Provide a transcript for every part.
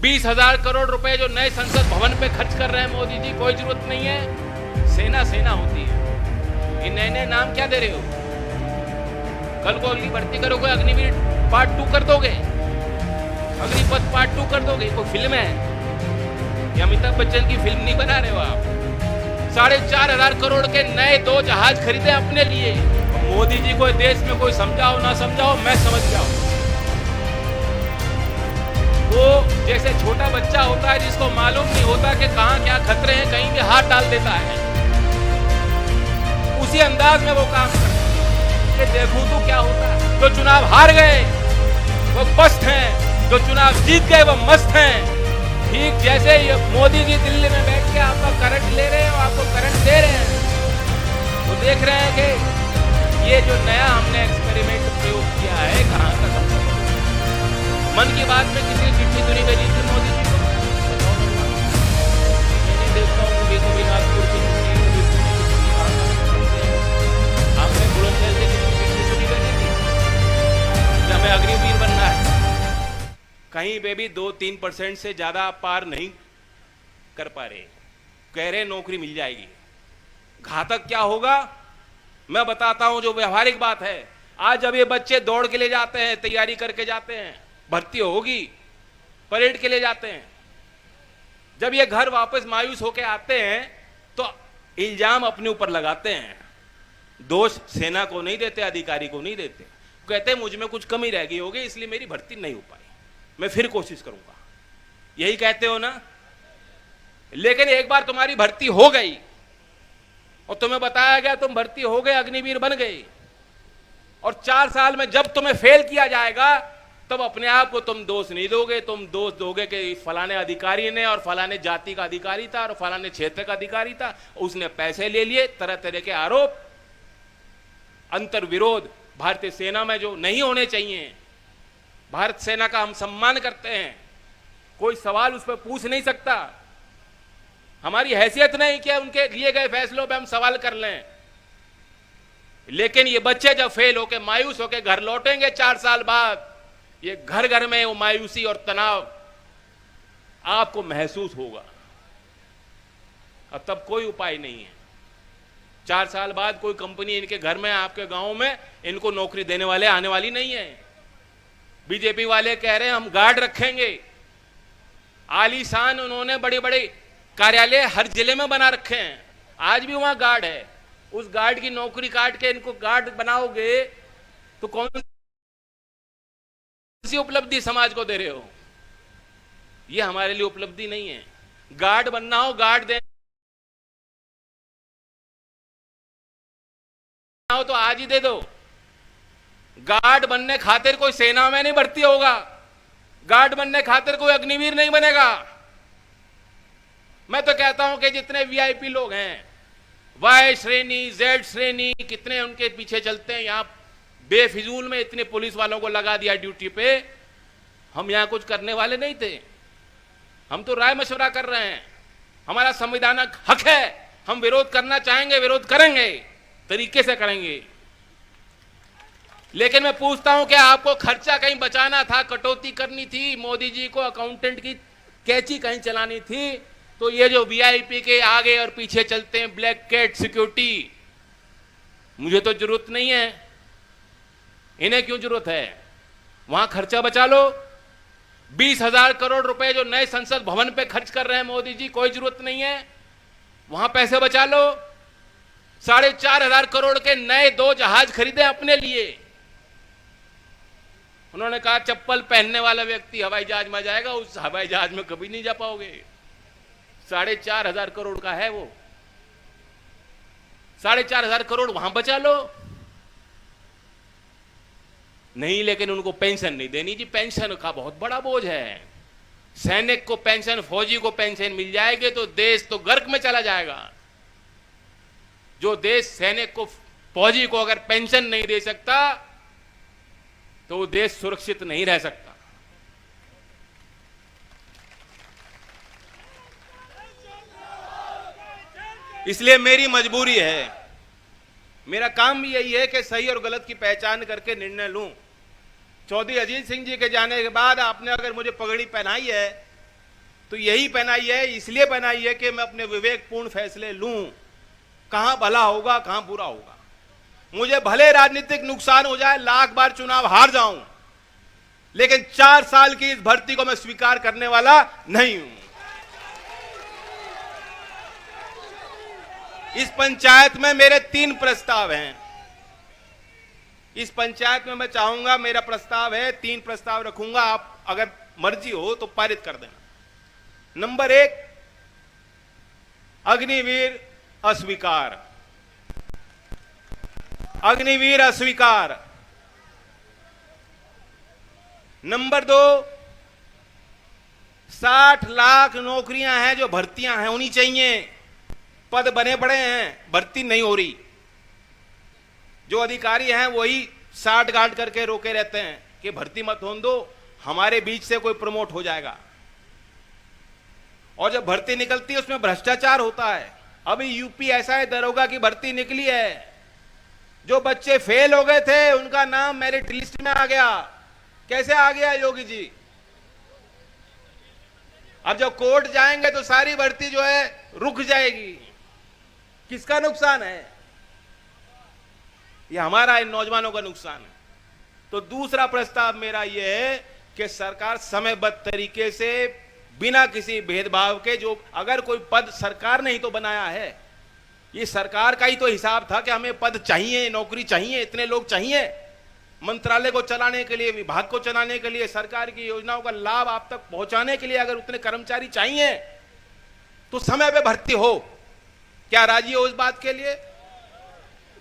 20,000 करोड़ रुपए जो नए संसद भवन पे खर्च कर रहे हैं मोदी जी, कोई जरूरत नहीं है। सेना सेना होती है। ये नए नए नाम क्या दे रहे हो? कल को अगली भर्ती करोगे, अग्निवीर पार्ट 2 कर दोगे, अग्निपथ पार्ट 2 कर दोगे। कोई फिल्म है? ये अमिताभ बच्चन की फिल्म नहीं बना रहे हो आप। 4,500 करोड़ के नए 2 जहाज खरीदे अपने लिए। मोदी जी को देश में कोई समझाओ ना समझाओ, मैं समझ जाऊं। वो जैसे छोटा बच्चा होता है जिसको मालूम नहीं होता कि कहां क्या खतरे हैं, कहीं भी हाथ डाल देता है, उसी अंदाज में वो काम करता है कि देखूं तो क्या होता है। जो चुनाव हार गए वो मस्त हैं, जो चुनाव जीत गए वो मस्त हैं। ठीक जैसे ये मोदी जी दिल्ली में बैठ के आपका करंट ले रहे हैं और आपको करंट दे रहे हैं, वो देख रहे हैं कि ये जो नया हमने एक्सपेरिमेंट प्रयोग किया है कहां तक हम मन की बात में किसी चिट्ठी तो नहीं भेजी थी मोदी जी को? मैं देखता हूँ कभी नागपुर की आपने बुलंदशहर से किसी चिट्ठी तो नहीं भेजी थी कि हमें अग्निवीर बनना है? कहीं पे भी 2-3% से ज्यादा पार नहीं कर पा रहे, कह रहे नौकरी मिल जाएगी। घातक क्या होगा मैं बताता हूं, जो व्यवहारिक बात है। आज जब ये बच्चे दौड़ के लिए जाते हैं, तैयारी करके जाते हैं, भर्ती होगी, परेड के लिए जाते हैं, जब ये घर वापस मायूस होके आते हैं तो इल्जाम अपने ऊपर लगाते हैं। दोष सेना को नहीं देते, अधिकारी को नहीं देते, कहते हैं मुझ में कुछ कमी रह गई होगी इसलिए मेरी भर्ती नहीं हो पाई, मैं फिर कोशिश करूंगा, यही कहते हो ना। लेकिन एक बार तुम्हारी भर्ती हो गई और तुम्हें बताया गया तुम भर्ती हो गए, अग्निवीर बन गए, और 4 साल में जब तुम्हें फेल किया जाएगा तब अपने आप को तुम दोष नहीं दोगे, तुम दोष दोगे कि फलाने अधिकारी ने, और फलाने जाति का अधिकारी था, और फलाने क्षेत्र का अधिकारी था, उसने पैसे ले लिए, तरह तरह के आरोप, अंतर विरोध भारतीय सेना में जो नहीं होने चाहिए। भारत सेना का हम सम्मान करते हैं, कोई सवाल उस पर पूछ नहीं सकता, हमारी हैसियत नहीं कि उनके लिए गए फैसलों पे हम सवाल कर लें। लेकिन ये बच्चे जब फेल होके मायूस होके घर लौटेंगे 4 साल बाद, ये घर घर में वो मायूसी और तनाव आपको महसूस होगा। अब तब कोई उपाय नहीं है। 4 साल बाद कोई कंपनी इनके घर में, आपके गांव में इनको नौकरी देने वाले आने वाली नहीं है। बीजेपी वाले कह रहे हैं हम गार्ड रखेंगे, आलीशान उन्होंने बड़े बड़े कार्यालय हर जिले में बना रखे हैं, आज भी वहां गार्ड है। उस गार्ड की नौकरी काट के इनको गार्ड बनाओगे तो कौन सी उपलब्धि समाज को दे रहे हो? ये हमारे लिए उपलब्धि नहीं है। गार्ड बनना हो, गार्ड देना हो तो आज ही दे दो। गार्ड बनने खातिर कोई सेना में नहीं भर्ती होगा, गार्ड बनने खातिर कोई अग्निवीर नहीं बनेगा। मैं तो कहता हूं कि जितने वीआईपी लोग हैं, वाई श्रेणी, जेड श्रेणी, कितने उनके पीछे चलते हैं, यहां बेफिजूल में इतने पुलिस वालों को लगा दिया ड्यूटी पे। हम यहां कुछ करने वाले नहीं थे, हम तो राय मशवरा कर रहे हैं, हमारा संवैधानिक हक है, हम विरोध करना चाहेंगे, विरोध करेंगे, तरीके से करेंगे। लेकिन मैं पूछता हूं कि आपको खर्चा कहीं बचाना था, कटौती करनी थी, मोदी जी को अकाउंटेंट की कैची कहीं चलानी थी, तो ये जो वीआईपी के आगे और पीछे चलते हैं ब्लैक कैट सिक्योरिटी, मुझे तो जरूरत नहीं है, इन्हें क्यों जरूरत है? वहां खर्चा बचा लो। 20,000 करोड़ रुपए जो नए संसद भवन पे खर्च कर रहे हैं मोदी जी, कोई जरूरत नहीं है, वहां पैसे बचा लो। 4,500 करोड़ के नए 2 जहाज खरीदे अपने लिए। उन्होंने कहा चप्पल पहनने वाला व्यक्ति हवाई जहाज में जाएगा, उस हवाई जहाज में कभी नहीं जा पाओगे। 4,500 करोड़ का है वो, 4,500 करोड़ वहां बचा लो। नहीं, लेकिन उनको पेंशन नहीं देनी जी, पेंशन का बहुत बड़ा बोझ है। सैनिक को पेंशन, फौजी को पेंशन मिल जाएगी तो देश तो गर्क में चला जाएगा। जो देश सैनिक को, फौजी को अगर पेंशन नहीं दे सकता तो वो देश सुरक्षित नहीं रह सकता। इसलिए मेरी मजबूरी है, मेरा काम भी यही है कि सही और गलत की पहचान करके निर्णय लूं। चौधरी अजीत सिंह जी के जाने के बाद आपने अगर मुझे पगड़ी पहनाई है तो यही पहनाई है, इसलिए पहनाई है कि मैं अपने विवेकपूर्ण फैसले लूं, कहां भला होगा कहां बुरा होगा। मुझे भले राजनीतिक नुकसान हो जाए, लाख बार चुनाव हार जाऊं, लेकिन 4 साल की इस भर्ती को मैं स्वीकार करने वाला नहीं हूं। इस पंचायत में मेरे 3 प्रस्ताव हैं। इस पंचायत में मैं चाहूंगा, मेरा प्रस्ताव है, 3 प्रस्ताव रखूंगा, आप अगर मर्जी हो तो पारित कर देना। नंबर 1, अग्निवीर अस्वीकार। अग्निवीर अस्वीकार। नंबर 2, 60 लाख नौकरियां हैं जो भर्तियां हैं होनी चाहिए, पद बने पड़े हैं, भर्ती नहीं हो रही। जो अधिकारी हैं वही साठ गांठ करके रोके रहते हैं कि भर्ती मत होने दो, हमारे बीच से कोई प्रमोट हो जाएगा। और जब भर्ती निकलती है उसमें भ्रष्टाचार होता है। अभी यूपी ऐसा है, दरोगा की भर्ती निकली है, जो बच्चे फेल हो गए थे उनका नाम मेरिट लिस्ट में आ गया। कैसे आ गया योगी जी? अब जब कोर्ट जाएंगे तो सारी भर्ती जो है रुक जाएगी। किसका नुकसान है? ये हमारा, इन नौजवानों का नुकसान है। तो दूसरा प्रस्ताव मेरा यह है कि सरकार समयबद्ध तरीके से, बिना किसी भेदभाव के, जो अगर कोई पद सरकार ने ही तो बनाया है, ये सरकार का ही तो हिसाब था कि हमें पद चाहिए, नौकरी चाहिए, इतने लोग चाहिए मंत्रालय को चलाने के लिए, विभाग को चलाने के लिए, सरकार की योजनाओं का लाभ आप तक पहुंचाने के लिए अगर उतने कर्मचारी चाहिए तो समय पे भर्ती हो। क्या राजी हो इस बात के लिए?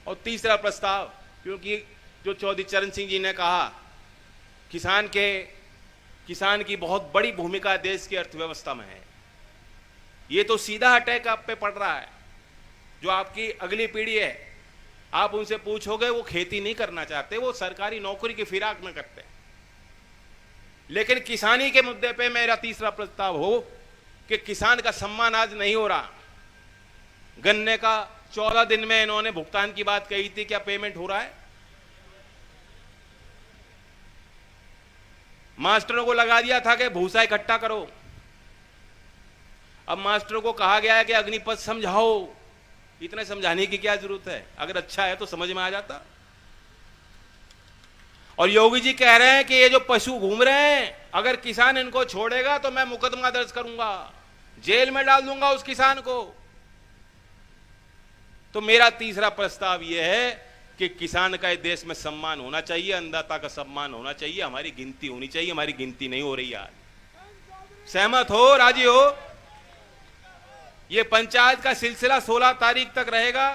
और तीसरा प्रस्ताव, क्योंकि जो चौधरी चरण सिंह जी ने कहा, किसान की बहुत बड़ी भूमिका देश की अर्थव्यवस्था में है। ये तो सीधा अटैक आप पे पड़ रहा है। जो आपकी अगली पीढ़ी है, आप उनसे पूछोगे, वो खेती नहीं करना चाहते, वो सरकारी नौकरी की फिराक में करते हैं। लेकिन किसानी के मुद्दे पे मेरा तीसरा प्रस्ताव हो कि किसान का सम्मान आज नहीं हो रहा। गन्ने का 14 दिन में इन्होंने भुगतान की बात कही थी, क्या पेमेंट हो रहा है? मास्टरों को लगा दिया था कि भूसा इकट्ठा करो। अब मास्टरों को कहा गया है कि अग्निपथ समझाओ। इतने समझाने की क्या जरूरत है? अगर अच्छा है तो समझ में आ जाता। और योगी जी कह रहे हैं कि ये जो पशु घूम रहे हैं, अगर किसान इनको छोड़ेगा तो मैं मुकदमा दर्ज करूंगा, जेल में डाल दूंगा उस किसान को। तो मेरा तीसरा प्रस्ताव यह है कि किसान का इस देश में सम्मान होना चाहिए, अन्नदाता का सम्मान होना चाहिए, हमारी गिनती होनी चाहिए। हमारी गिनती नहीं हो रही आज। सहमत हो? राजी हो? ये पंचायत का सिलसिला 16 तारीख तक रहेगा।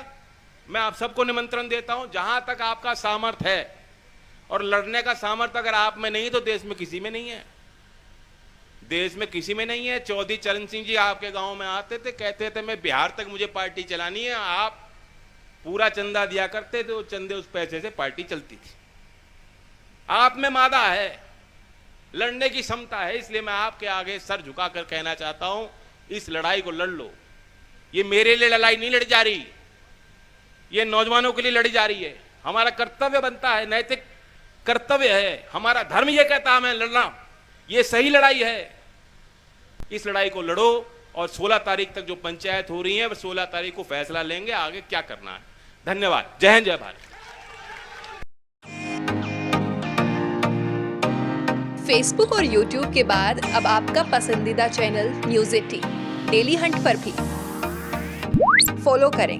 मैं आप सबको निमंत्रण देता हूं, जहां तक आपका सामर्थ्य है, और लड़ने का सामर्थ्य अगर आप में नहीं तो देश में किसी में नहीं है। देश में किसी में नहीं है। चौधरी चरण सिंह जी आपके गांव में आते थे, कहते थे मैं बिहार तक मुझे पार्टी चलानी है, आप पूरा चंदा दिया करते थे, वो चंदे उस पैसे से पार्टी चलती थी। आप में मादा है, लड़ने की क्षमता है, इसलिए मैं आपके आगे सर झुकाकर कहना चाहता हूं, इस लड़ाई को लड़ लो। ये मेरे लिए लड़ाई नहीं लड़ी जा रही, ये नौजवानों के लिए लड़ी जा रही है। हमारा कर्तव्य बनता है, नैतिक कर्तव्य है, हमारा धर्म ये कहता है हमें लड़ना। ये सही लड़ाई है, इस लड़ाई को लड़ो। और 16 तारीख तक जो पंचायत हो रही है, 16 तारीख को फैसला लेंगे आगे क्या करना है। धन्यवाद। जय हिंद, जय भारत। फेसबुक और यूट्यूब के बाद अब आपका पसंदीदा चैनल न्यूज़ 18 डेली हंट पर भी फॉलो करें।